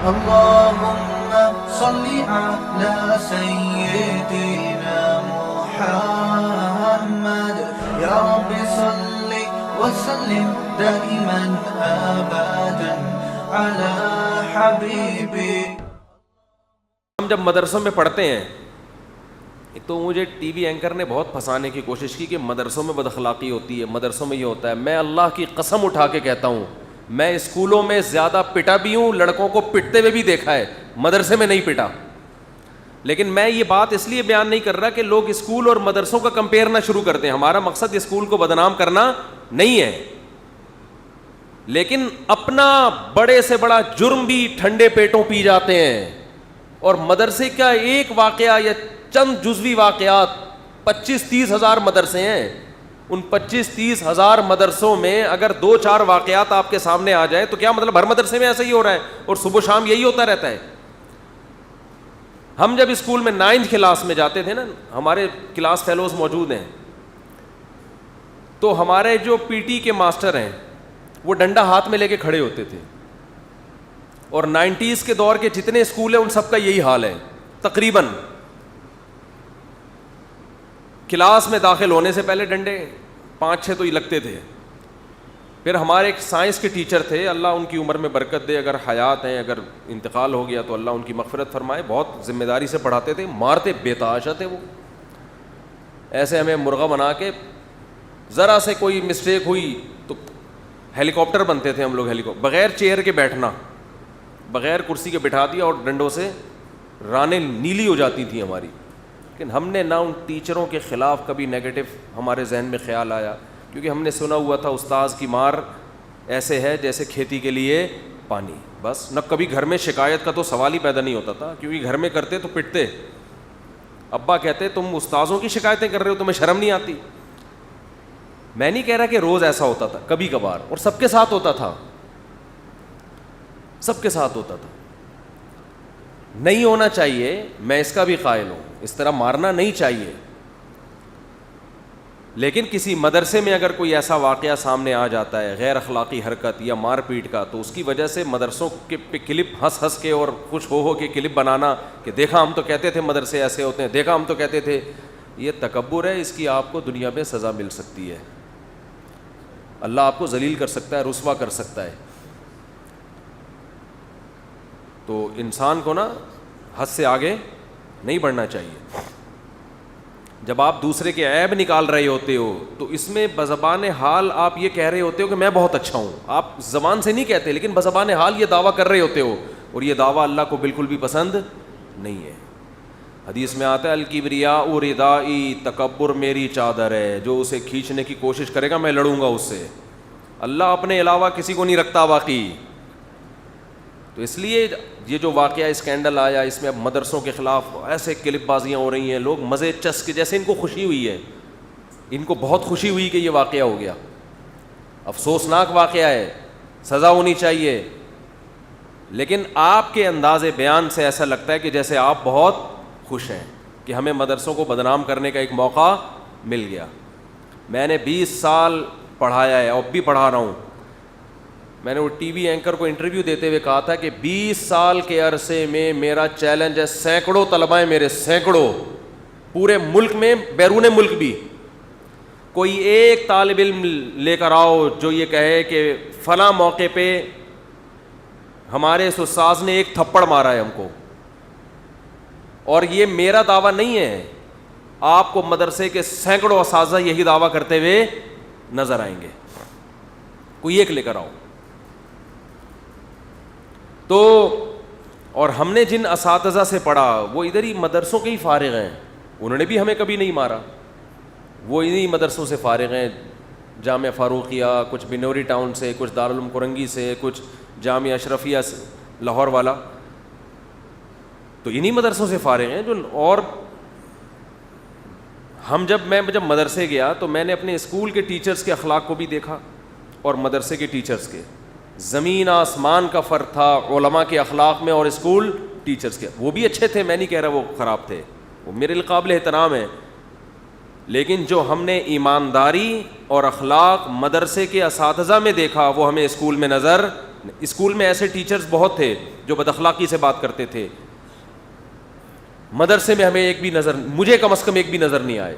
اللهم صل على سيدنا محمد يا رب صل وسلم دائما ابدا على حبيبي. ہم جب مدرسوں میں پڑھتے ہیں، ایک تو مجھے ٹی وی اینکر نے بہت پھنسانے کی کوشش کی کہ مدرسوں میں بد اخلاقی ہوتی ہے، مدرسوں میں یہ ہوتا ہے. میں اللہ کی قسم اٹھا کے کہتا ہوں، میں اسکولوں میں زیادہ پٹا بھی ہوں، لڑکوں کو پٹتے ہوئے بھی دیکھا ہے، مدرسے میں نہیں پٹا. لیکن میں یہ بات اس لیے بیان نہیں کر رہا کہ لوگ اسکول اور مدرسوں کا کمپیئر نہ شروع کر دیں. ہمارا مقصد اسکول کو بدنام کرنا نہیں ہے، لیکن اپنا بڑے سے بڑا جرم بھی ٹھنڈے پیٹوں پی جاتے ہیں. اور مدرسے کا ایک واقعہ یا چند جزوی واقعات، 25-30 ہزار مدرسے ہیں، ان 25-30 ہزار مدرسوں میں اگر 2-4 واقعات آپ کے سامنے آ جائے تو کیا مطلب ہر مدرسے میں ایسا ہی ہو رہا ہے اور صبح و شام یہی ہوتا رہتا ہے. ہم جب اسکول میں 9th کلاس میں جاتے تھے نا، ہمارے کلاس فیلوز موجود ہیں، تو ہمارے جو پی ٹی کے ماسٹر ہیں وہ ڈنڈا ہاتھ میں لے کے کھڑے ہوتے تھے. اور 90s کے دور کے جتنے اسکول ہیں ان سب کا یہی حال ہے تقریباً. کلاس میں داخل ہونے سے پہلے ڈنڈے 5-6 تو ہی لگتے تھے. پھر ہمارے ایک سائنس کے ٹیچر تھے، اللہ ان کی عمر میں برکت دے، اگر حیات ہیں، اگر انتقال ہو گیا تو اللہ ان کی مغفرت فرمائے. بہت ذمہ داری سے پڑھاتے تھے، مارتے بے تحاشا تھے. وہ ایسے ہمیں مرغا بنا کے، ذرا سے کوئی مسٹیک ہوئی تو ہیلی کاپٹر بنتے تھے ہم لوگ. بغیر چیئر کے بیٹھنا، بغیر کرسی کے بٹھا دیا اور ڈنڈوں سے رانیں نیلی ہو جاتی تھیں ہماری. لیکن ہم نے نہ ان ٹیچروں کے خلاف کبھی نیگیٹو ہمارے ذہن میں خیال آیا، کیونکہ ہم نے سنا ہوا تھا استاذ کی مار ایسے ہے جیسے کھیتی کے لیے پانی. بس نہ کبھی گھر میں شکایت کا تو سوال ہی پیدا نہیں ہوتا تھا، کیونکہ گھر میں کرتے تو پٹتے. ابا کہتے تم استاذوں کی شکایتیں کر رہے ہو، تمہیں شرم نہیں آتی. میں نہیں کہہ رہا کہ روز ایسا ہوتا تھا، کبھی کبھار، اور سب کے ساتھ ہوتا تھا، سب کے ساتھ ہوتا تھا. نہیں ہونا چاہیے، میں اس کا بھی قائل ہوں، اس طرح مارنا نہیں چاہیے. لیکن کسی مدرسے میں اگر کوئی ایسا واقعہ سامنے آ جاتا ہے، غیر اخلاقی حرکت یا مار پیٹ کا، تو اس کی وجہ سے مدرسوں کے پہ کلپ ہنس ہنس کے اور خوش ہو کے کلپ بنانا کہ دیکھا ہم تو کہتے تھے مدرسے ایسے ہوتے ہیں، دیکھا ہم تو کہتے تھے، یہ تکبر ہے. اس کی آپ کو دنیا میں سزا مل سکتی ہے. اللہ آپ کو ذلیل کر سکتا ہے، رسوا کر سکتا ہے. تو انسان کو نا حد سے آگے نہیں بڑھنا چاہیے. جب آپ دوسرے کے عیب نکال رہے ہوتے ہو تو اس میں بزبان حال آپ یہ کہہ رہے ہوتے ہو کہ میں بہت اچھا ہوں. آپ زبان سے نہیں کہتے، لیکن بزبان حال یہ دعویٰ کر رہے ہوتے ہو، اور یہ دعویٰ اللہ کو بالکل بھی پسند نہیں ہے. حدیث میں آتا ہے الکبریاء ردائی، تکبر میری چادر ہے، جو اسے کھینچنے کی کوشش کرے گا میں لڑوں گا اس سے. اللہ اپنے علاوہ کسی کو نہیں رکھتا واقعی. تو اس لیے یہ جو واقعہ اسکینڈل آیا، اس میں اب مدرسوں کے خلاف ایسے کلپ بازیاں ہو رہی ہیں، لوگ مزے چس کے جیسے ان کو خوشی ہوئی ہے، ان کو بہت خوشی ہوئی کہ یہ واقعہ ہو گیا. افسوسناک واقعہ ہے، سزا ہونی چاہیے. لیکن آپ کے انداز بیان سے ایسا لگتا ہے کہ جیسے آپ بہت خوش ہیں کہ ہمیں مدرسوں کو بدنام کرنے کا ایک موقع مل گیا. میں نے 20 سال پڑھایا ہے، اب بھی پڑھا رہا ہوں. میں نے وہ ٹی وی اینکر کو انٹرویو دیتے ہوئے کہا تھا کہ 20 سال کے عرصے میں میرا چیلنج ہے، سینکڑوں طلباء ہیں میرے، سینکڑوں، پورے ملک میں، بیرون ملک بھی. کوئی ایک طالب علم لے کر آؤ جو یہ کہے کہ فلاں موقع پہ ہمارے اس استاذ نے ایک تھپڑ مارا ہے ہم کو. اور یہ میرا دعویٰ نہیں ہے، آپ کو مدرسے کے سینکڑوں اساتذہ یہی دعویٰ کرتے ہوئے نظر آئیں گے. کوئی ایک لے کر آؤ. تو اور ہم نے جن اساتذہ سے پڑھا وہ ادھر ہی مدرسوں کے ہی فارغ ہیں، انہوں نے بھی ہمیں کبھی نہیں مارا. وہ انہی مدرسوں سے فارغ ہیں، جامعہ فاروقیہ، کچھ بنوری ٹاؤن سے، کچھ دارالعلوم کرنگی سے، کچھ جامعہ اشرفیہ لاہور والا، تو انہی مدرسوں سے فارغ ہیں جو. اور میں جب مدرسے گیا تو میں نے اپنے اسکول کے ٹیچرز کے اخلاق کو بھی دیکھا اور مدرسے کے ٹیچرز کے. زمین آسمان کا فرق تھا علماء کے اخلاق میں اور اسکول ٹیچرز کے. وہ بھی اچھے تھے، میں نہیں کہہ رہا وہ خراب تھے، وہ میرے لیے قابل احترام ہے. لیکن جو ہم نے ایمانداری اور اخلاق مدرسے کے اساتذہ میں دیکھا وہ ہمیں اسکول میں نظر اسکول میں ایسے ٹیچرز بہت تھے جو بد اخلاقی سے بات کرتے تھے. مدرسے میں ہمیں ایک بھی نظر, مجھے کم از کم ایک بھی نظر نہیں آئے.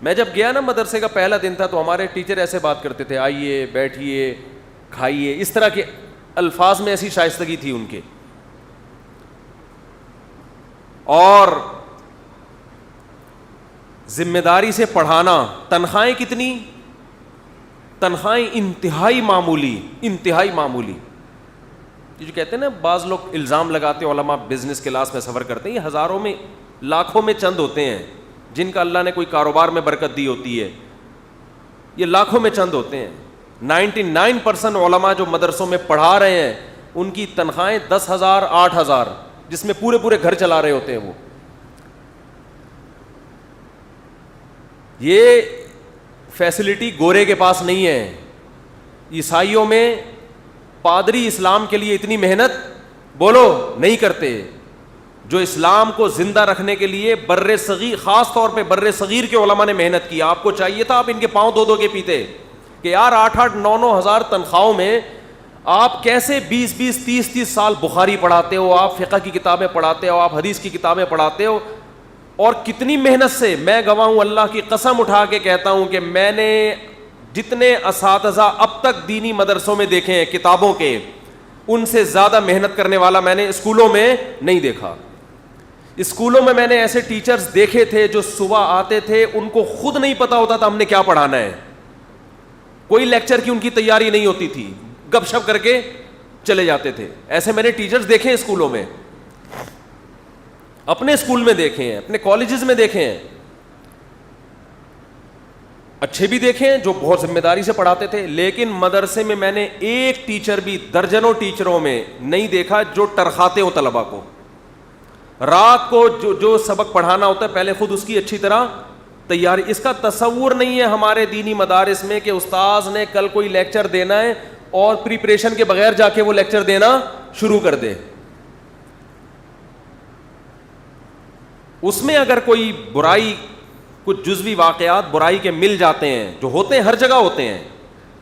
میں جب گیا نا مدرسے کا پہلا دن تھا تو ہمارے ٹیچر ایسے بات کرتے تھے, آئیے بیٹھیے کھائیے, اس طرح کے الفاظ میں ایسی شائستگی تھی ان کے. اور ذمہ داری سے پڑھانا. تنخواہیں کتنی؟ تنخواہیں انتہائی معمولی, انتہائی معمولی. جو کہتے ہیں نا بعض لوگ الزام لگاتے ہیں علماء بزنس کلاس میں سفر کرتے ہیں, یہ ہزاروں میں لاکھوں میں چند ہوتے ہیں جن کا اللہ نے کوئی کاروبار میں برکت دی ہوتی ہے. یہ لاکھوں میں چند ہوتے ہیں. 99% علماء جو مدرسوں میں پڑھا رہے ہیں ان کی تنخواہیں 10,000 8,000, جس میں پورے پورے گھر چلا رہے ہوتے ہیں وہ. یہ فیسلٹی گورے کے پاس نہیں ہے. عیسائیوں میں پادری اسلام کے لیے اتنی محنت بولو نہیں کرتے. جو اسلام کو زندہ رکھنے کے لیے بر صغیر, خاص طور پہ بر صغیر کے علماء نے محنت کی. آپ کو چاہیے تھا آپ ان کے پاؤں دھو دھو کے پیتے کہ یار 8-8 9-9 ہزار تنخواہوں میں آپ کیسے 20-20 30-30 سال بخاری پڑھاتے ہو, آپ فقہ کی کتابیں پڑھاتے ہو, آپ حدیث کی کتابیں پڑھاتے ہو, اور کتنی محنت سے. میں گواہ ہوں, اللہ کی قسم اٹھا کے کہتا ہوں کہ میں نے جتنے اساتذہ اب تک دینی مدرسوں میں دیکھے ہیں کتابوں کے, ان سے زیادہ محنت کرنے والا میں نے اسکولوں میں نہیں دیکھا. اسکولوں میں نے ایسے ٹیچرز دیکھے تھے جو صبح آتے تھے, ان کو خود نہیں پتا ہوتا تھا ہم نے کیا پڑھانا ہے. کوئی لیکچر کی ان کی تیاری نہیں ہوتی تھی, گپ شپ کر کے چلے جاتے تھے. ایسے میں نے ٹیچرز دیکھے ہیں اسکولوں میں, اپنے اسکول میں دیکھے ہیں, اپنے کالجز میں دیکھے ہیں. اچھے بھی دیکھے ہیں جو بہت ذمہ داری سے پڑھاتے تھے, لیکن مدرسے میں نے ایک ٹیچر بھی درجنوں ٹیچروں میں نہیں دیکھا جو ٹرخاتے ہو طلبا کو. رات کو جو سبق پڑھانا ہوتا ہے پہلے خود اس کی اچھی طرح تیاری. اس کا تصور نہیں ہے ہمارے دینی مدارس میں کہ استاذ نے کل کوئی لیکچر دینا ہے اور پریپریشن کے بغیر جا کے وہ لیکچر دینا شروع کر دے. اس میں اگر کوئی برائی, کچھ جزوی واقعات برائی کے مل جاتے ہیں, جو ہوتے ہیں ہر جگہ ہوتے ہیں.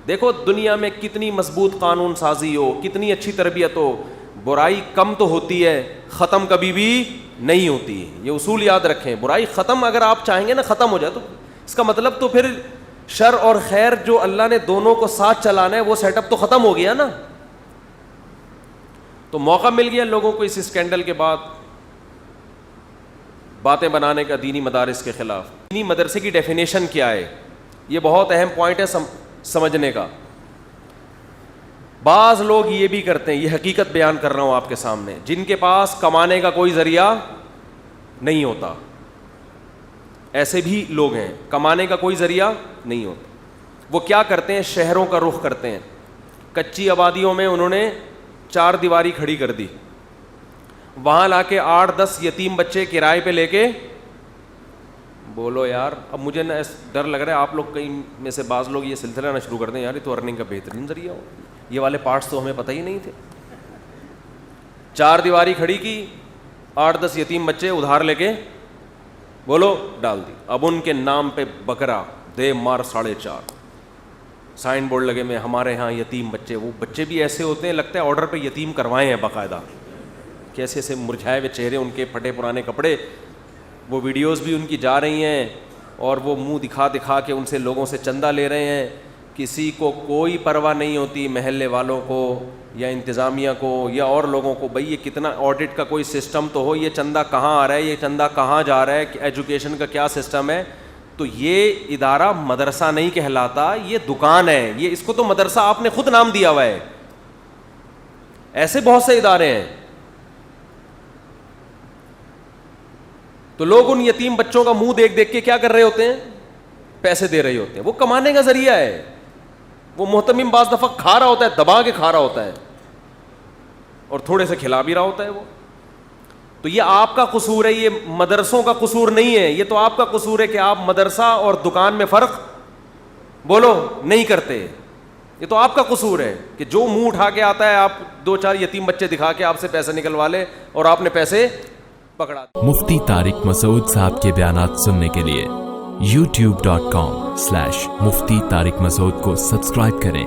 دیکھو دنیا میں کتنی مضبوط قانون سازی ہو, کتنی اچھی تربیت ہو, برائی کم تو ہوتی ہے, ختم کبھی بھی نہیں ہوتی. یہ اصول یاد رکھیں. برائی ختم اگر آپ چاہیں گے نا ختم ہو جائے, تو اس کا مطلب تو پھر شر اور خیر جو اللہ نے دونوں کو ساتھ چلانا ہے وہ سیٹ اپ تو ختم ہو گیا نا. تو موقع مل گیا لوگوں کو اس اسکینڈل کے بعد باتیں بنانے کا دینی مدارس کے خلاف. دینی مدرسے کی ڈیفینیشن کیا ہے, یہ بہت اہم پوائنٹ ہے سمجھنے کا. بعض لوگ یہ بھی کرتے ہیں, یہ حقیقت بیان کر رہا ہوں آپ کے سامنے, جن کے پاس کمانے کا کوئی ذریعہ نہیں ہوتا. ایسے بھی لوگ ہیں, کمانے کا کوئی ذریعہ نہیں ہوتا. وہ کیا کرتے ہیں, شہروں کا رخ کرتے ہیں. کچی آبادیوں میں انہوں نے 4 دیواری کھڑی کر دی, وہاں لا کے 8-10 یتیم بچے کرائے پہ لے کے. بولو یار, اب مجھے نا ڈر لگ رہا ہے آپ لوگ کہیں میں سے بعض لوگ یہ سلسلہ نہ شروع کر دیں, یار یہ تو ارننگ کا بہترین ذریعہ ہو, یہ والے پارٹس تو ہمیں پتہ ہی نہیں تھے. 4 دیواری کھڑی کی, 8-10 یتیم بچے ادھار لے کے بولو ڈال دی. اب ان کے نام پہ بکرا دے مار 4.5 سائن بورڈ لگے میں ہمارے ہاں یتیم بچے. وہ بچے بھی ایسے ہوتے ہیں لگتا ہے آرڈر پہ یتیم کروائے ہیں باقاعدہ, کیسے ایسے مرجھائے ہوئے چہرے, ان کے پھٹے پرانے کپڑے. وہ ویڈیوز بھی ان کی جا رہی ہیں اور وہ منہ دکھا دکھا کے ان سے لوگوں سے چندہ لے رہے ہیں. کسی کو کوئی پرواہ نہیں ہوتی, محلے والوں کو یا انتظامیہ کو یا اور لوگوں کو, بھئی یہ کتنا آڈٹ کا کوئی سسٹم تو ہو, یہ چندہ کہاں آ رہا ہے, یہ چندہ کہاں جا رہا ہے, ایجوکیشن کا کیا سسٹم ہے. تو یہ ادارہ مدرسہ نہیں کہلاتا, یہ دکان ہے. یہ اس کو تو مدرسہ آپ نے خود نام دیا ہوا ہے. ایسے بہت سے ادارے ہیں. تو لوگ ان یتیم بچوں کا منہ دیکھ دیکھ کے کیا کر رہے ہوتے ہیں, پیسے دے رہے ہوتے ہیں. وہ کمانے کا ذریعہ ہے. وہ محتمم بعض دفعہ کھا رہا ہوتا ہے, دبا کے کھا رہا ہوتا ہے, اور تھوڑے سے کھلا بھی رہا ہوتا ہے وہ. تو یہ آپ کا قصور ہے, یہ مدرسوں کا قصور نہیں ہے. یہ تو آپ کا قصور ہے کہ آپ مدرسہ اور دکان میں فرق بولو نہیں کرتے. یہ تو آپ کا قصور ہے کہ جو منہ اٹھا کے آتا ہے آپ 2-4 یتیم بچے دکھا کے آپ سے پیسے نکلوا لے اور آپ نے پیسے پکڑا. مفتی طارق مسعود صاحب کے بیانات سننے کے لیے youtube.com/مفتی طارق مسعود کو سبسکرائب کریں.